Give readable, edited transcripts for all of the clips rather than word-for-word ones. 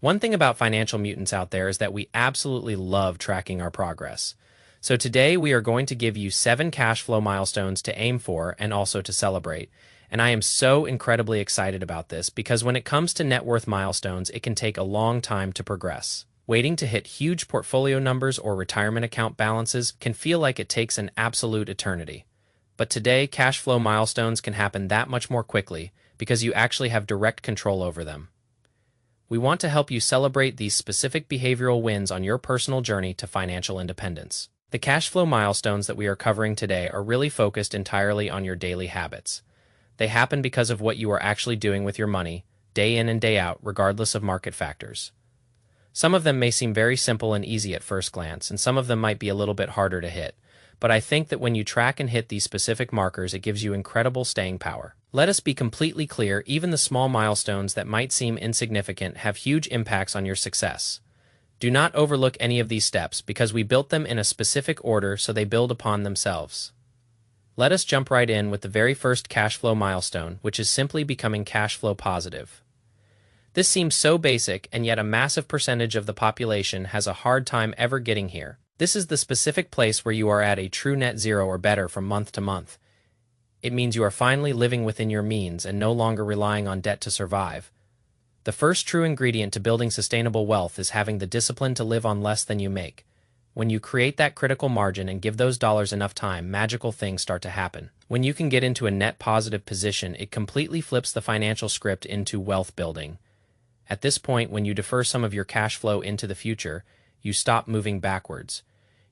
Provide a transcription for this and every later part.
One thing about financial mutants out there is that we absolutely love tracking our progress. So today we are going to give you 7 cash flow milestones to aim for and also to celebrate. And I am so incredibly excited about this because when it comes to net worth milestones, it can take a long time to progress. Waiting to hit huge portfolio numbers or retirement account balances can feel like it takes an absolute eternity. But today, cash flow milestones can happen that much more quickly because you actually have direct control over them. We want to help you celebrate these specific behavioral wins on your personal journey to financial independence. The cash flow milestones that we are covering today are really focused entirely on your daily habits. They happen because of what you are actually doing with your money, day in and day out, regardless of market factors. Some of them may seem very simple and easy at first glance, and some of them might be a little bit harder to hit. But I think that when you track and hit these specific markers, it gives you incredible staying power. Let us be completely clear, even the small milestones that might seem insignificant have huge impacts on your success. Do not overlook any of these steps because we built them in a specific order so they build upon themselves. Let us jump right in with the very first cash flow milestone, which is simply becoming cash flow positive. This seems so basic, and yet a massive percentage of the population has a hard time ever getting here. This is the specific place where you are at a true net zero or better from month to month. It means you are finally living within your means and no longer relying on debt to survive. The first true ingredient to building sustainable wealth is having the discipline to live on less than you make. When you create that critical margin and give those dollars enough time, magical things start to happen. When you can get into a net positive position, it completely flips the financial script into wealth building. At this point, when you defer some of your cash flow into the future, you stop moving backwards.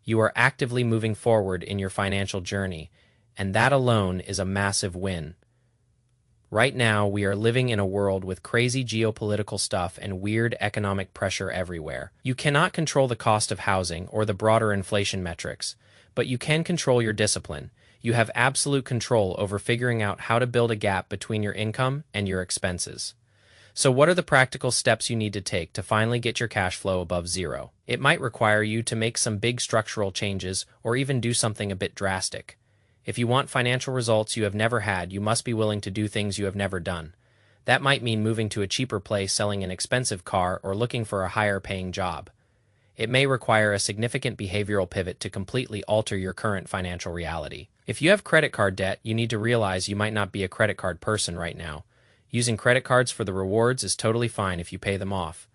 You are actively moving forward in your financial journey, and that alone is a massive win. Right now, we are living in a world with crazy geopolitical stuff and weird economic pressure everywhere. You cannot control the cost of housing or the broader inflation metrics, but you can control your discipline. You have absolute control over figuring out how to build a gap between your income and your expenses. So what are the practical steps you need to take to finally get your cash flow above zero? It might require you to make some big structural changes or even do something a bit drastic. If you want financial results you have never had, you must be willing to do things you have never done. That might mean moving to a cheaper place, selling an expensive car, or looking for a higher-paying job. It may require a significant behavioral pivot to completely alter your current financial reality. If you have credit card debt, you need to realize you might not be a credit card person right now. Using credit cards for the rewards is totally fine if you pay them off.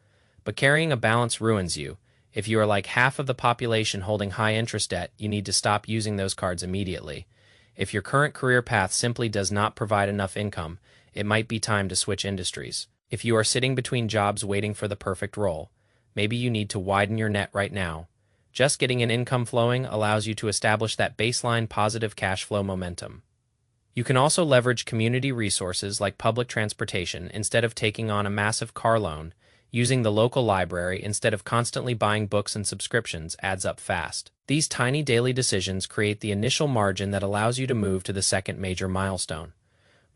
But carrying a balance ruins you. If you are like half of the population holding high-interest debt, you need to stop using those cards immediately. If your current career path simply does not provide enough income, it might be time to switch industries. If you are sitting between jobs waiting for the perfect role, maybe you need to widen your net right now. Just getting an income flowing allows you to establish that baseline positive cash flow momentum. You can also leverage community resources like public transportation instead of taking on a massive car loan. Using the local library instead of constantly buying books and subscriptions adds up fast. These tiny daily decisions create the initial margin that allows you to move to the second major milestone.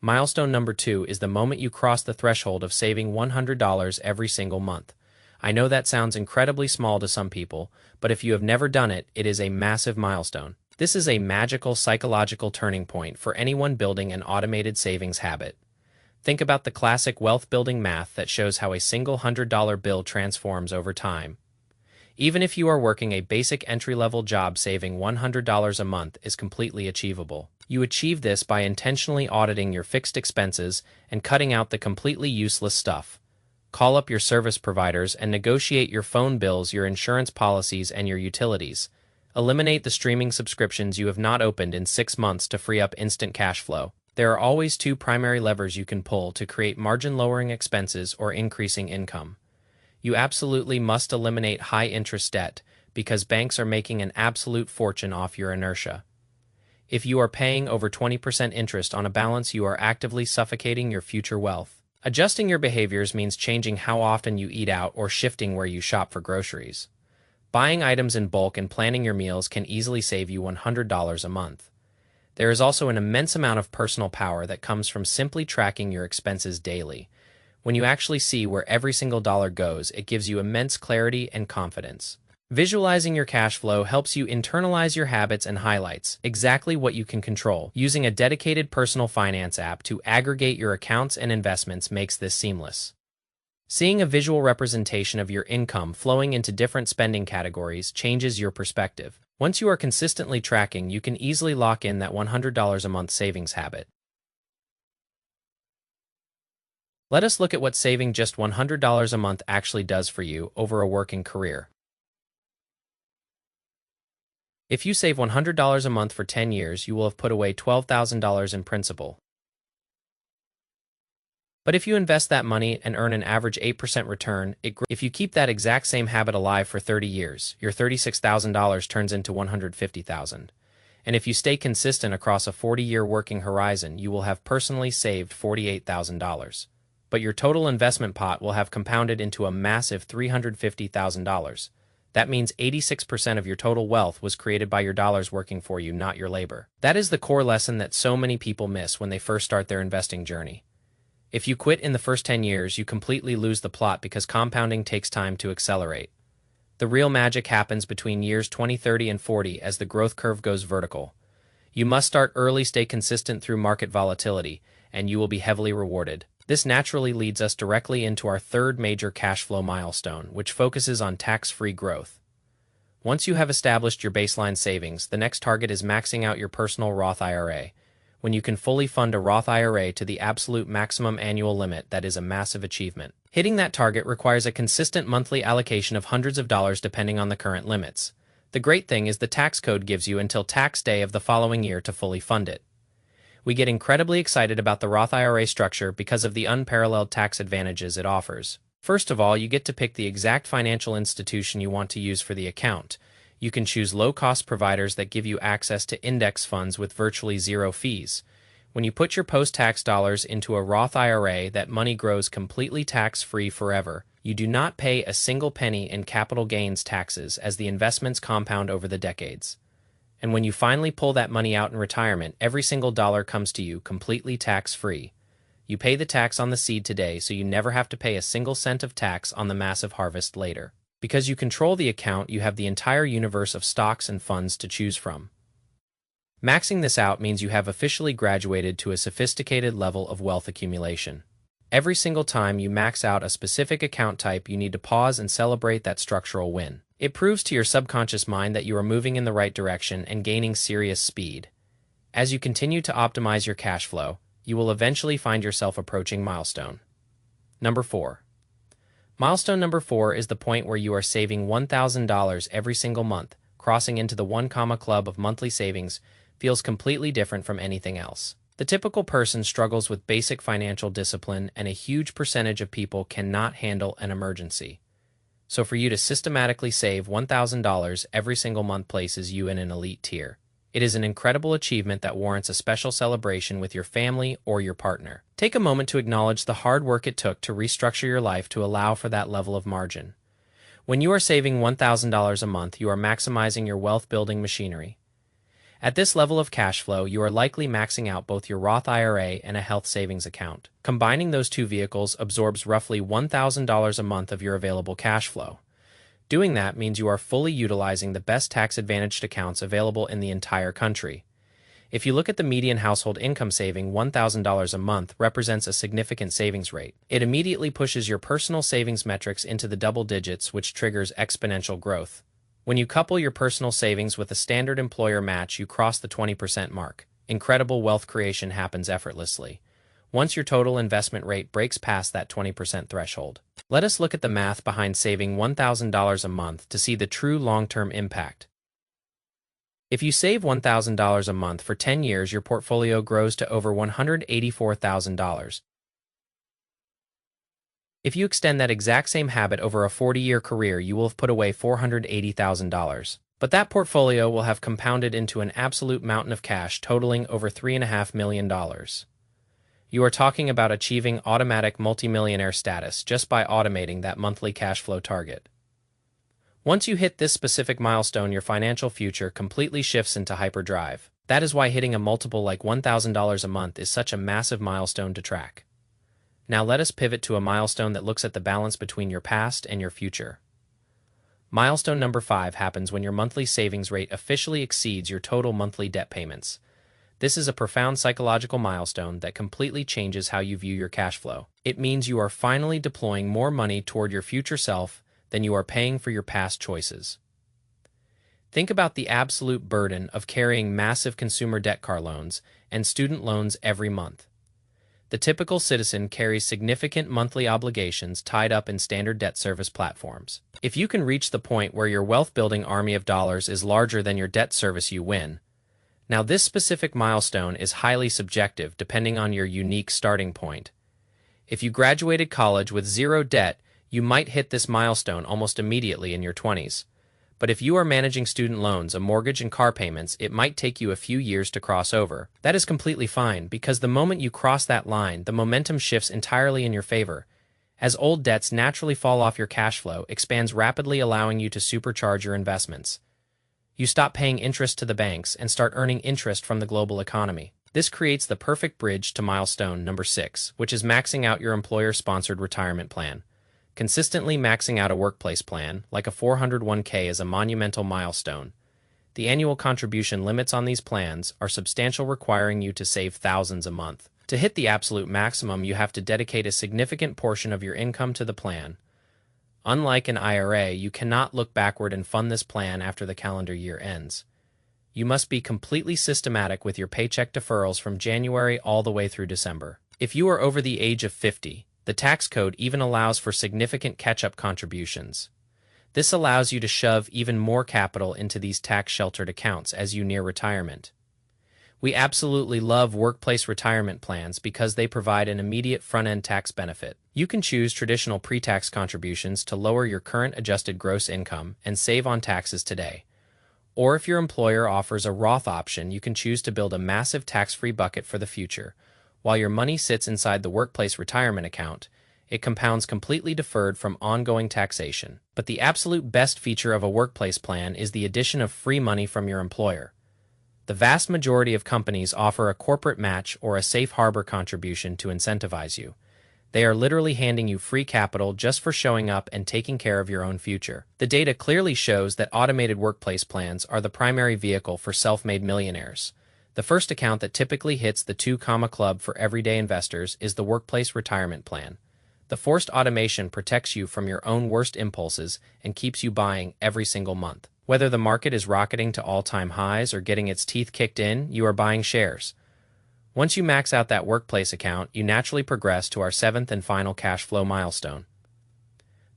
Milestone number 2 is the moment you cross the threshold of saving $100 every single month. I know that sounds incredibly small to some people, but if you have never done it, it is a massive milestone. This is a magical psychological turning point for anyone building an automated savings habit. Think about the classic wealth-building math that shows how a single $100 bill transforms over time. Even if you are working a basic entry-level job, saving $100 a month is completely achievable. You achieve this by intentionally auditing your fixed expenses and cutting out the completely useless stuff. Call up your service providers and negotiate your phone bills, your insurance policies, and your utilities. Eliminate the streaming subscriptions you have not opened in 6 months to free up instant cash flow. There are always 2 primary levers you can pull to create margin-lowering expenses or increasing income. You absolutely must eliminate high-interest debt because banks are making an absolute fortune off your inertia. If you are paying over 20% interest on a balance, you are actively suffocating your future wealth. Adjusting your behaviors means changing how often you eat out or shifting where you shop for groceries. Buying items in bulk and planning your meals can easily save you $100 a month. There is also an immense amount of personal power that comes from simply tracking your expenses daily. When you actually see where every single dollar goes, it gives you immense clarity and confidence. Visualizing your cash flow helps you internalize your habits and highlights exactly what you can control. Using a dedicated personal finance app to aggregate your accounts and investments makes this seamless. Seeing a visual representation of your income flowing into different spending categories changes your perspective. Once you are consistently tracking, you can easily lock in that $100 a month savings habit. Let us look at what saving just $100 a month actually does for you over a working career. If you save $100 a month for 10 years, you will have put away $12,000 in principal. But if you invest that money and earn an average 8% return, if you keep that exact same habit alive for 30 years, your $36,000 turns into $150,000. And if you stay consistent across a 40-year working horizon, you will have personally saved $48,000. But your total investment pot will have compounded into a massive $350,000. That means 86% of your total wealth was created by your dollars working for you, not your labor. That is the core lesson that so many people miss when they first start their investing journey. If you quit in the first 10 years, you completely lose the plot because compounding takes time to accelerate. The real magic happens between years 20, 30, and 40 as the growth curve goes vertical. You must start early, stay consistent through market volatility, and you will be heavily rewarded. This naturally leads us directly into our third major cash flow milestone, which focuses on tax-free growth. Once you have established your baseline savings, the next target is maxing out your personal Roth IRA. When you can fully fund a Roth IRA to the absolute maximum annual limit, that is a massive achievement. Hitting that target requires a consistent monthly allocation of hundreds of dollars depending on the current limits. The great thing is the tax code gives you until tax day of the following year to fully fund it. We get incredibly excited about the Roth IRA structure because of the unparalleled tax advantages it offers. First of all, you get to pick the exact financial institution you want to use for the account. You can choose low-cost providers that give you access to index funds with virtually zero fees. When you put your post-tax dollars into a Roth IRA, that money grows completely tax-free forever. You do not pay a single penny in capital gains taxes as the investments compound over the decades. And when you finally pull that money out in retirement, every single dollar comes to you completely tax-free. You pay the tax on the seed today, so you never have to pay a single cent of tax on the massive harvest later. Because you control the account, you have the entire universe of stocks and funds to choose from. Maxing this out means you have officially graduated to a sophisticated level of wealth accumulation. Every single time you max out a specific account type, you need to pause and celebrate that structural win. It proves to your subconscious mind that you are moving in the right direction and gaining serious speed. As you continue to optimize your cash flow, you will eventually find yourself approaching milestone number 4. Milestone number 4 is the point where you are saving $1,000 every single month. Crossing into the 1, club of monthly savings feels completely different from anything else. The typical person struggles with basic financial discipline, and a huge percentage of people cannot handle an emergency. So for you to systematically save $1,000 every single month places you in an elite tier. It is an incredible achievement that warrants a special celebration with your family or your partner. Take a moment to acknowledge the hard work it took to restructure your life to allow for that level of margin. When you are saving $1,000 a month, you are maximizing your wealth-building machinery. At this level of cash flow, you are likely maxing out both your Roth IRA and a health savings account. Combining those two vehicles absorbs roughly $1,000 a month of your available cash flow. Doing that means you are fully utilizing the best tax-advantaged accounts available in the entire country. If you look at the median household income, saving $1,000 a month represents a significant savings rate. It immediately pushes your personal savings metrics into the double digits, which triggers exponential growth. When you couple your personal savings with a standard employer match, you cross the 20% mark. Incredible wealth creation happens effortlessly once your total investment rate breaks past that 20% threshold. Let us look at the math behind saving $1,000 a month to see the true long-term impact. If you save $1,000 a month for 10 years, your portfolio grows to over $184,000. If you extend that exact same habit over a 40-year career, you will have put away $480,000. But that portfolio will have compounded into an absolute mountain of cash totaling over $3.5 million. You are talking about achieving automatic multimillionaire status just by automating that monthly cash flow target. Once you hit this specific milestone, your financial future completely shifts into hyperdrive. That is why hitting a multiple like $1,000 a month is such a massive milestone to track. Now let us pivot to a milestone that looks at the balance between your past and your future. Milestone number 5 happens when your monthly savings rate officially exceeds your total monthly debt payments. This is a profound psychological milestone that completely changes how you view your cash flow. It means you are finally deploying more money toward your future self than you are paying for your past choices. Think about the absolute burden of carrying massive consumer debt car loans and student loans every month. The typical citizen carries significant monthly obligations tied up in standard debt service platforms. If you can reach the point where your wealth-building army of dollars is larger than your debt service, you win. Now, this specific milestone is highly subjective depending on your unique starting point. If you graduated college with zero debt, you might hit this milestone almost immediately in your 20s. But if you are managing student loans, a mortgage, and car payments, it might take you a few years to cross over. That is completely fine, because the moment you cross that line, the momentum shifts entirely in your favor. As old debts naturally fall off, your cash flow expands rapidly, allowing you to supercharge your investments. You stop paying interest to the banks and start earning interest from the global economy. This creates the perfect bridge to milestone number 6, which is maxing out your employer-sponsored retirement plan. Consistently maxing out a workplace plan, like a 401k, is a monumental milestone. The annual contribution limits on these plans are substantial, requiring you to save thousands a month. To hit the absolute maximum, you have to dedicate a significant portion of your income to the plan. Unlike an IRA, you cannot look backward and fund this plan after the calendar year ends. You must be completely systematic with your paycheck deferrals from January all the way through December. If you are over the age of 50, the tax code even allows for significant catch-up contributions. This allows you to shove even more capital into these tax-sheltered accounts as you near retirement. We absolutely love workplace retirement plans because they provide an immediate front-end tax benefit. You can choose traditional pre-tax contributions to lower your current adjusted gross income and save on taxes today. Or if your employer offers a Roth option, you can choose to build a massive tax-free bucket for the future. While your money sits inside the workplace retirement account, it compounds completely deferred from ongoing taxation. But the absolute best feature of a workplace plan is the addition of free money from your employer. The vast majority of companies offer a corporate match or a safe harbor contribution to incentivize you. They are literally handing you free capital just for showing up and taking care of your own future. The data clearly shows that automated workplace plans are the primary vehicle for self-made millionaires. The first account that typically hits the 2 club for everyday investors is the workplace retirement plan. The forced automation protects you from your own worst impulses and keeps you buying every single month. Whether the market is rocketing to all-time highs or getting its teeth kicked in, you are buying shares. Once you max out that workplace account, you naturally progress to our 7th and final cash flow milestone.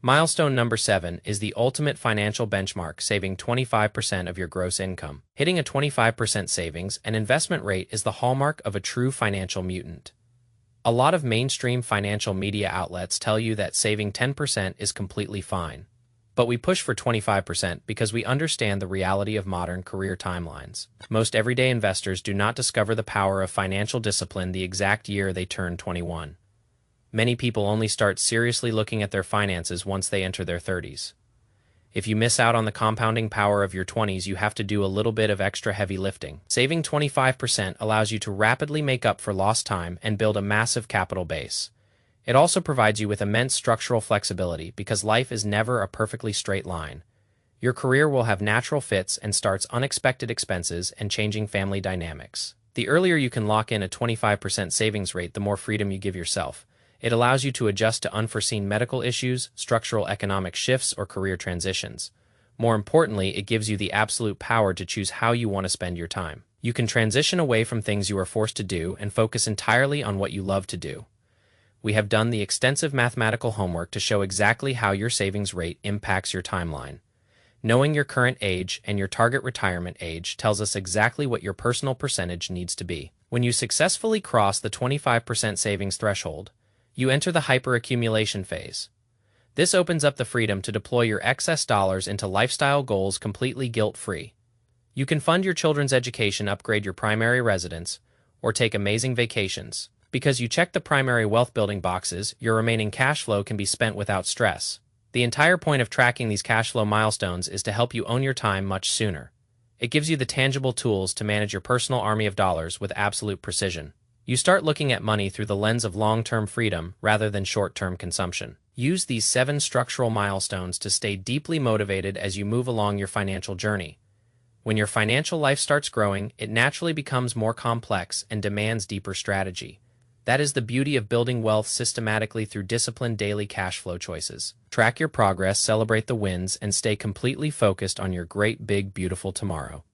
Milestone number 7 is the ultimate financial benchmark, saving 25% of your gross income. Hitting a 25% savings and investment rate is the hallmark of a true financial mutant. A lot of mainstream financial media outlets tell you that saving 10% is completely fine. But we push for 25% because we understand the reality of modern career timelines. Most everyday investors do not discover the power of financial discipline the exact year they turn 21. Many people only start seriously looking at their finances once they enter their 30s. If you miss out on the compounding power of your 20s, you have to do a little bit of extra heavy lifting. Saving 25% allows you to rapidly make up for lost time and build a massive capital base. It also provides you with immense structural flexibility because life is never a perfectly straight line. Your career will have natural fits and starts, unexpected expenses, and changing family dynamics. The earlier you can lock in a 25% savings rate, the more freedom you give yourself. It allows you to adjust to unforeseen medical issues, structural economic shifts, or career transitions. More importantly, it gives you the absolute power to choose how you want to spend your time. You can transition away from things you are forced to do and focus entirely on what you love to do. We have done the extensive mathematical homework to show exactly how your savings rate impacts your timeline. Knowing your current age and your target retirement age tells us exactly what your personal percentage needs to be. When you successfully cross the 25% savings threshold, you enter the hyperaccumulation phase. This opens up the freedom to deploy your excess dollars into lifestyle goals completely guilt-free. You can fund your children's education, upgrade your primary residence, or take amazing vacations. Because you check the primary wealth-building boxes, your remaining cash flow can be spent without stress. The entire point of tracking these cash flow milestones is to help you own your time much sooner. It gives you the tangible tools to manage your personal army of dollars with absolute precision. You start looking at money through the lens of long-term freedom rather than short-term consumption. Use these 7 structural milestones to stay deeply motivated as you move along your financial journey. When your financial life starts growing, it naturally becomes more complex and demands deeper strategy. That is the beauty of building wealth systematically through disciplined daily cash flow choices. Track your progress, celebrate the wins, and stay completely focused on your great, big, beautiful tomorrow.